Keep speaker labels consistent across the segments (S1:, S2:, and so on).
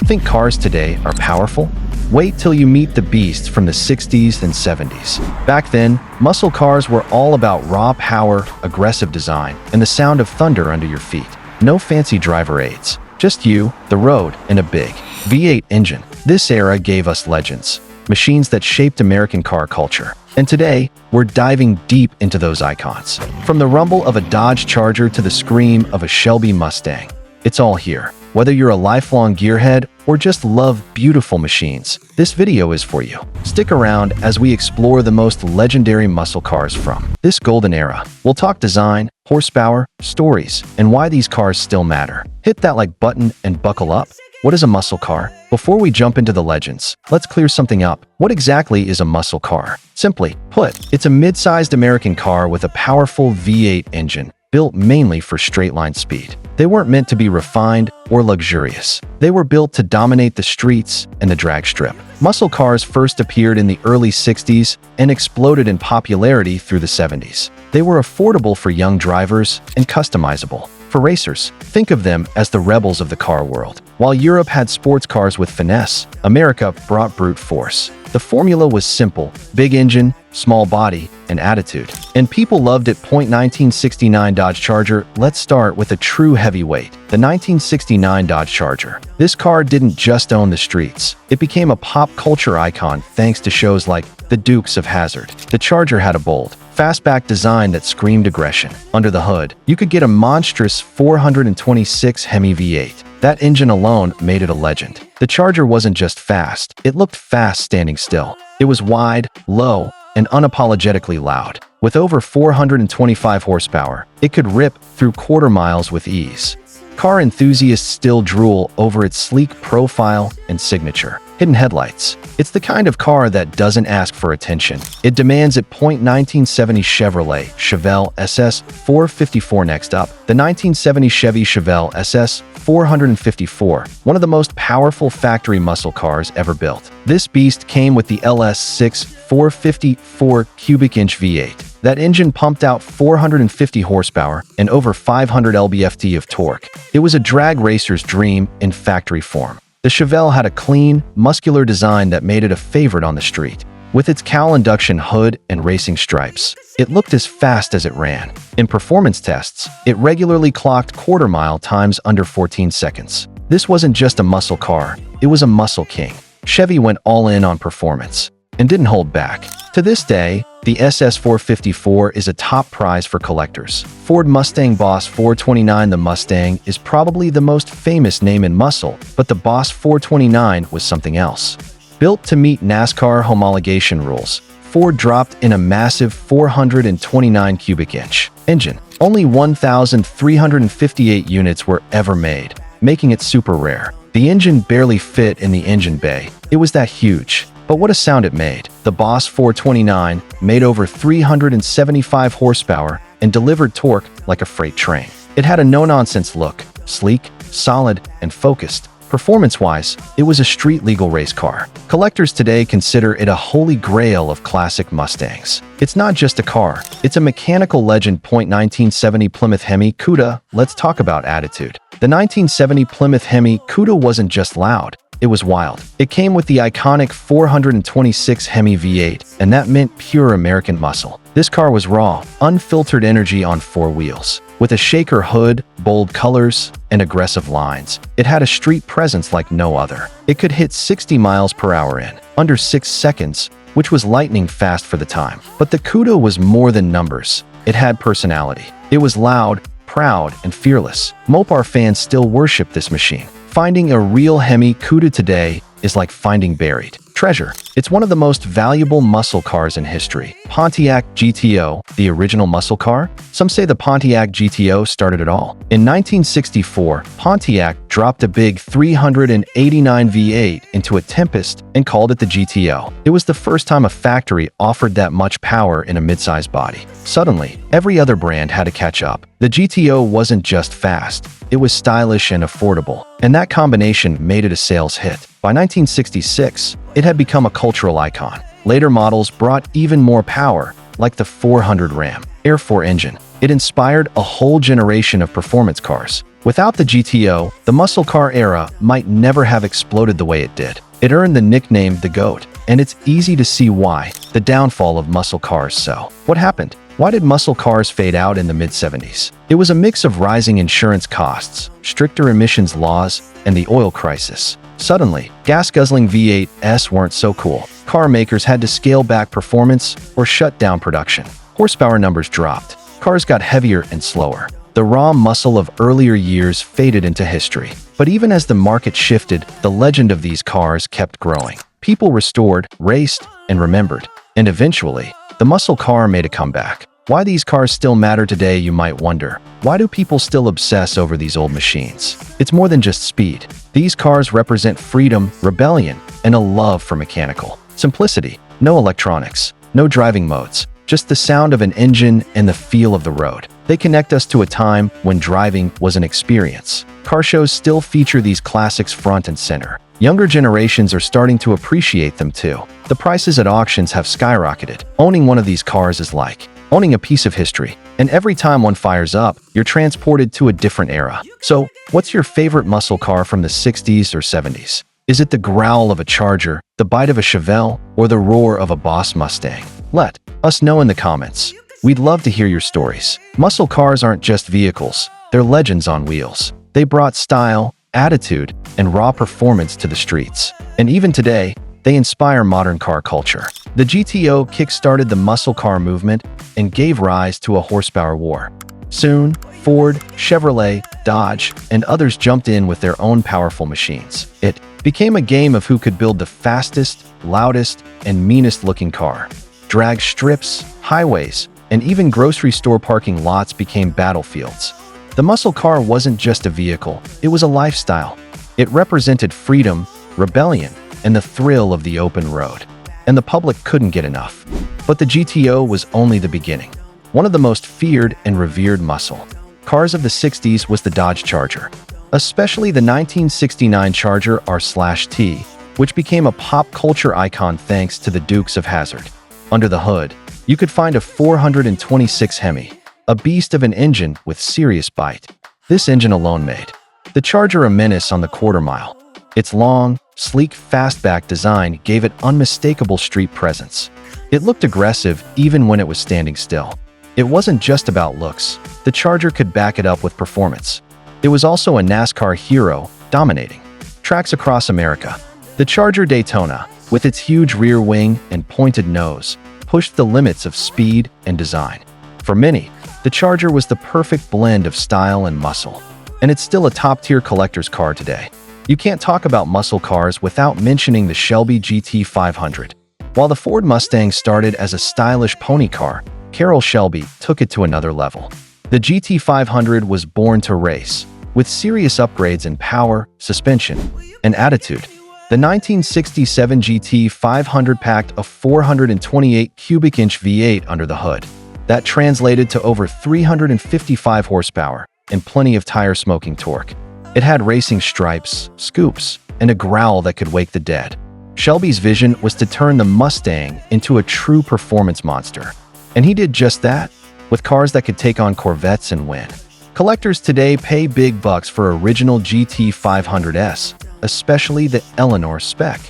S1: Think cars today are powerful? Wait till you meet the beasts from the 60s and 70s. Back then, muscle cars were all about raw power, aggressive design, and the sound of thunder under your feet. No fancy driver aids. Just you, the road, and a big V8 engine. This era gave us legends, machines that shaped American car culture. And today, we're diving deep into those icons. From the rumble of a Dodge Charger to the scream of a Shelby Mustang. It's all here. Whether you're a lifelong gearhead or just love beautiful machines, this video is for you. Stick around as we explore the most legendary muscle cars from this golden era. We'll talk design, horsepower, stories, and why these cars still matter. Hit that like button and buckle up. What is a muscle car? Before we jump into the legends, let's clear something up. What exactly is a muscle car? Simply put, it's a mid-sized American car with a powerful V8 engine, built mainly for straight-line speed. They weren't meant to be refined or luxurious. They were built to dominate the streets and the drag strip. Muscle cars first appeared in the early 60s and exploded in popularity through the 70s. They were affordable for young drivers and customizable for racers. Think of them as the rebels of the car world. While Europe had sports cars with finesse, America brought brute force. The formula was simple: big engine, small body, and attitude. And people loved it. 1969 Dodge Charger. Let's start with a true heavyweight, the 1969 Dodge Charger. This car didn't just own the streets. It became a pop culture icon thanks to shows like The Dukes of Hazzard. The Charger had a bold, fastback design that screamed aggression. Under the hood, you could get a monstrous 426 Hemi V8. That engine alone made it a legend. The Charger wasn't just fast, it looked fast standing still. It was wide, low, and unapologetically loud. With over 425 horsepower, it could rip through quarter miles with ease. Car enthusiasts still drool over its sleek profile and signature. Hidden headlights. It's the kind of car that doesn't ask for attention. It demands it. 1970 Chevelle SS 454. Next up, the 1970 Chevy Chevelle SS 454, one of the most powerful factory muscle cars ever built. This beast came with the LS6 454 cubic inch V8. That engine pumped out 450 horsepower and over 500 lb-ft of torque. It was a drag racer's dream in factory form. The Chevelle had a clean, muscular design that made it a favorite on the street. With its cowl induction hood and racing stripes, it looked as fast as it ran. In performance tests, it regularly clocked quarter-mile times under 14 seconds. This wasn't just a muscle car, it was a muscle king. Chevy went all in on performance and didn't hold back. To this day, the SS 454 is a top prize for collectors. Ford Mustang Boss 429. The Mustang is probably the most famous name in muscle, but the Boss 429 was something else. Built to meet NASCAR homologation rules, Ford dropped in a massive 429 cubic inch engine. Only 1,358 units were ever made, making it super rare. The engine barely fit in the engine bay. It was that huge. But what a sound it made. The Boss 429 made over 375 horsepower and delivered torque like a freight train. It had a no-nonsense look, sleek, solid, and focused. Performance-wise, it was a street-legal race car. Collectors today consider it a holy grail of classic Mustangs. It's not just a car, it's a mechanical legend. 1970 Plymouth Hemi Cuda. Let's talk about attitude. The 1970 Plymouth Hemi Cuda wasn't just loud. It was wild. It came with the iconic 426 Hemi V8, and that meant pure American muscle. This car was raw, unfiltered energy on four wheels. With a shaker hood, bold colors, and aggressive lines, it had a street presence like no other. It could hit 60 miles per hour in under 6 seconds, which was lightning fast for the time. But the Cuda was more than numbers. It had personality. It was loud, proud, and fearless. Mopar fans still worship this machine. Finding a real Hemi Cuda today is like finding buried treasure. It's one of the most valuable muscle cars in history. Pontiac GTO, the original muscle car? Some say the Pontiac GTO started it all. In 1964, Pontiac dropped a big 389 V8 into a Tempest and called it the GTO. It was the first time a factory offered that much power in a midsize body. Suddenly, every other brand had to catch up. The GTO wasn't just fast, it was stylish and affordable, and that combination made it a sales hit. By 1966, it had become a cultural icon. Later models brought even more power, like the 400 Ram Air 4 engine. It inspired a whole generation of performance cars. Without the GTO, the muscle car era might never have exploded the way it did. It earned the nickname the GOAT, and it's easy to see why. The downfall of muscle cars. So, what happened? Why did muscle cars fade out in the mid-70s? It was a mix of rising insurance costs, stricter emissions laws, and the oil crisis. Suddenly, gas-guzzling V8s weren't so cool. Car makers had to scale back performance or shut down production. Horsepower numbers dropped. Cars got heavier and slower. The raw muscle of earlier years faded into history. But even as the market shifted, the legend of these cars kept growing. People restored, raced, and remembered. And eventually, the muscle car made a comeback. Why these cars still matter today, you might wonder. Why do people still obsess over these old machines? It's more than just speed. These cars represent freedom, rebellion, and a love for mechanical simplicity. No electronics, no driving modes, just the sound of an engine and the feel of the road. They connect us to a time when driving was an experience. Car shows still feature these classics front and center. Younger generations are starting to appreciate them too. The prices at auctions have skyrocketed. Owning one of these cars is like owning a piece of history. And every time one fires up, you're transported to a different era. So, what's your favorite muscle car from the 60s or 70s? Is it the growl of a Charger, the bite of a Chevelle, or the roar of a Boss Mustang? Let us know in the comments. We'd love to hear your stories. Muscle cars aren't just vehicles, they're legends on wheels. They brought style, attitude, and raw performance to the streets. And even today, they inspire modern car culture. The GTO kick-started the muscle car movement and gave rise to a horsepower war. Soon, Ford, Chevrolet, Dodge, and others jumped in with their own powerful machines. It became a game of who could build the fastest, loudest, and meanest-looking car. Drag strips, highways, and even grocery store parking lots became battlefields. The muscle car wasn't just a vehicle, it was a lifestyle. It represented freedom, rebellion, and the thrill of the open road. And the public couldn't get enough. But the GTO was only the beginning. One of the most feared and revered muscle cars of the 60s was the Dodge Charger, especially the 1969 Charger R/T, which became a pop culture icon thanks to the Dukes of Hazzard. Under the hood, you could find a 426 Hemi, a beast of an engine with serious bite. This engine alone made the Charger a menace on the quarter mile. Its long, sleek fastback design gave it unmistakable street presence. It looked aggressive even when it was standing still. It wasn't just about looks. The Charger could back it up with performance. It was also a NASCAR hero, dominating tracks across America. The Charger Daytona, with its huge rear wing and pointed nose, pushed the limits of speed and design. For many, the Charger was the perfect blend of style and muscle, and it's still a top-tier collector's car today. You can't talk about muscle cars without mentioning the Shelby GT500. While the Ford Mustang started as a stylish pony car, Carroll Shelby took it to another level. The GT500 was born to race, with serious upgrades in power, suspension, and attitude. The 1967 GT500 packed a 428 cubic inch V8 under the hood. That translated to over 355 horsepower and plenty of tire-smoking torque. It had racing stripes, scoops, and a growl that could wake the dead. Shelby's vision was to turn the Mustang into a true performance monster. And he did just that, with cars that could take on Corvettes and win. Collectors today pay big bucks for original GT500s, especially the Eleanor spec.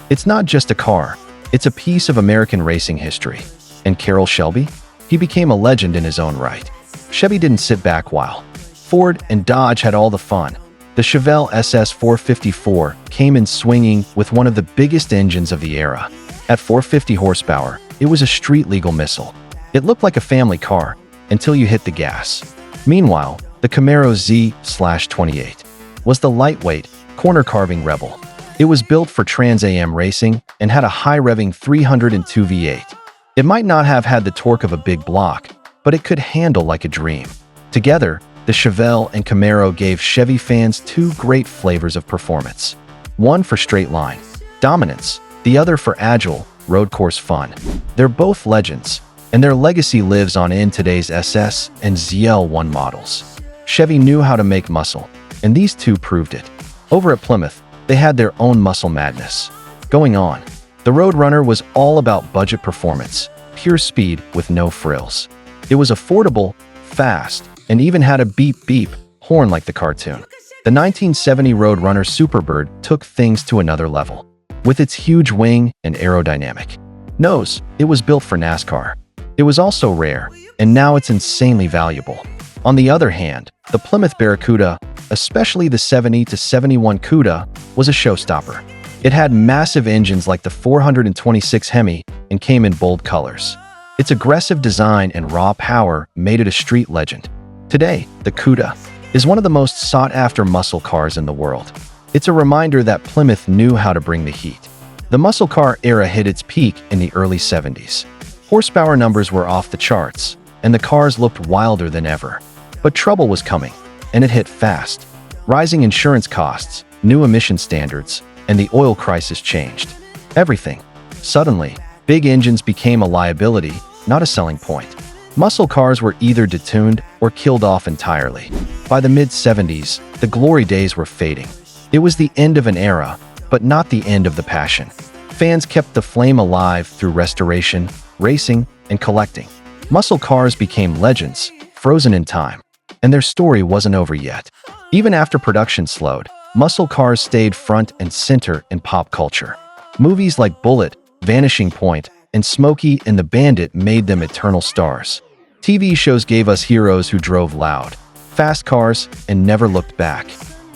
S1: It's not just a car, it's a piece of American racing history. And Carroll Shelby? He became a legend in his own right. Chevy didn't sit back while Ford and Dodge had all the fun. The Chevelle SS454 came in swinging with one of the biggest engines of the era. At 450 horsepower, it was a street-legal missile. It looked like a family car until you hit the gas. Meanwhile, the Camaro Z/28 was the lightweight, corner-carving rebel. It was built for Trans Am racing and had a high-revving 302 V8. It might not have had the torque of a big block, but it could handle like a dream. Together, the Chevelle and Camaro gave Chevy fans two great flavors of performance. One for straight line dominance, the other for agile, road course fun. They're both legends, and their legacy lives on in today's SS and ZL1 models. Chevy knew how to make muscle, and these two proved it. Over at Plymouth, they had their own muscle madness going on. The Roadrunner was all about budget performance, pure speed with no frills. It was affordable, fast, and even had a beep-beep horn like the cartoon. The 1970 Roadrunner Superbird took things to another level. With its huge wing and aerodynamic nose, it was built for NASCAR. It was also rare, and now it's insanely valuable. On the other hand, the Plymouth Barracuda, especially the 70 to 71 CUDA, was a showstopper. It had massive engines like the 426 Hemi and came in bold colors. Its aggressive design and raw power made it a street legend. Today, the CUDA is one of the most sought-after muscle cars in the world. It's a reminder that Plymouth knew how to bring the heat. The muscle car era hit its peak in the early 70s. Horsepower numbers were off the charts, and the cars looked wilder than ever. But trouble was coming, and it hit fast. Rising insurance costs, new emission standards, and the oil crisis changed everything. Suddenly, big engines became a liability, not a selling point. Muscle cars were either detuned or killed off entirely. By the mid-70s, the glory days were fading. It was the end of an era, but not the end of the passion. Fans kept the flame alive through restoration, racing, and collecting. Muscle cars became legends, frozen in time, and their story wasn't over yet. Even after production slowed, muscle cars stayed front and center in pop culture. Movies like Bullet, Vanishing Point, and Smokey and the Bandit made them eternal stars. TV shows gave us heroes who drove loud, fast cars, and never looked back.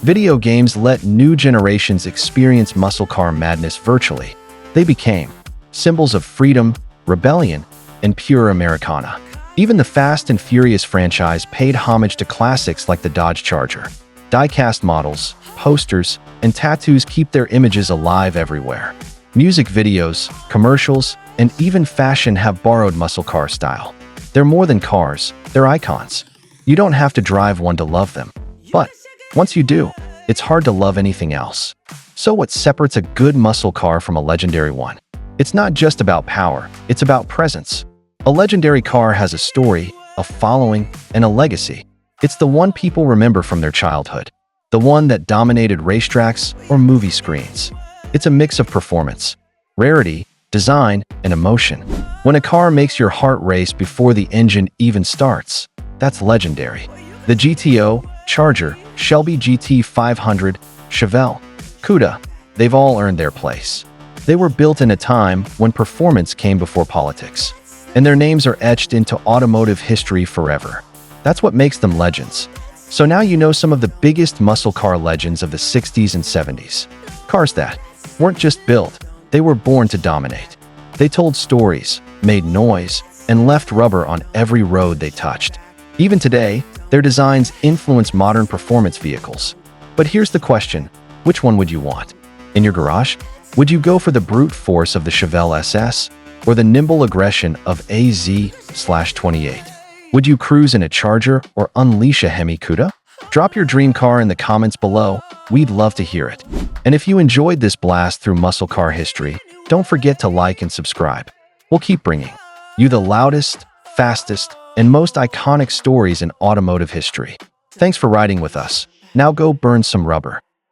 S1: Video games let new generations experience muscle car madness virtually. They became symbols of freedom, rebellion, and pure Americana. Even the Fast and Furious franchise paid homage to classics like the Dodge Charger. Die-cast models, posters, and tattoos keep their images alive everywhere. Music videos, commercials, and even fashion have borrowed muscle car style. They're more than cars, they're icons. You don't have to drive one to love them. But once you do, it's hard to love anything else. So what separates a good muscle car from a legendary one? It's not just about power, it's about presence. A legendary car has a story, a following, and a legacy. It's the one people remember from their childhood. The one that dominated racetracks or movie screens. It's a mix of performance, rarity, design, and emotion. When a car makes your heart race before the engine even starts, that's legendary. The GTO, Charger, Shelby GT 500, Chevelle, CUDA, they've all earned their place. They were built in a time when performance came before politics, and their names are etched into automotive history forever. That's what makes them legends. So now you know some of the biggest muscle car legends of the 60s and 70s. Cars that weren't just built, they were born to dominate. They told stories, made noise, and left rubber on every road they touched. Even today, their designs influence modern performance vehicles. But here's the question, which one would you want? In your garage? Would you go for the brute force of the Chevelle SS or the nimble aggression of AZ/28? Would you cruise in a Charger or unleash a Hemi CUDA? Drop your dream car in the comments below. We'd love to hear it. And if you enjoyed this blast through muscle car history, don't forget to like and subscribe. We'll keep bringing you the loudest, fastest, and most iconic stories in automotive history. Thanks for riding with us. Now go burn some rubber.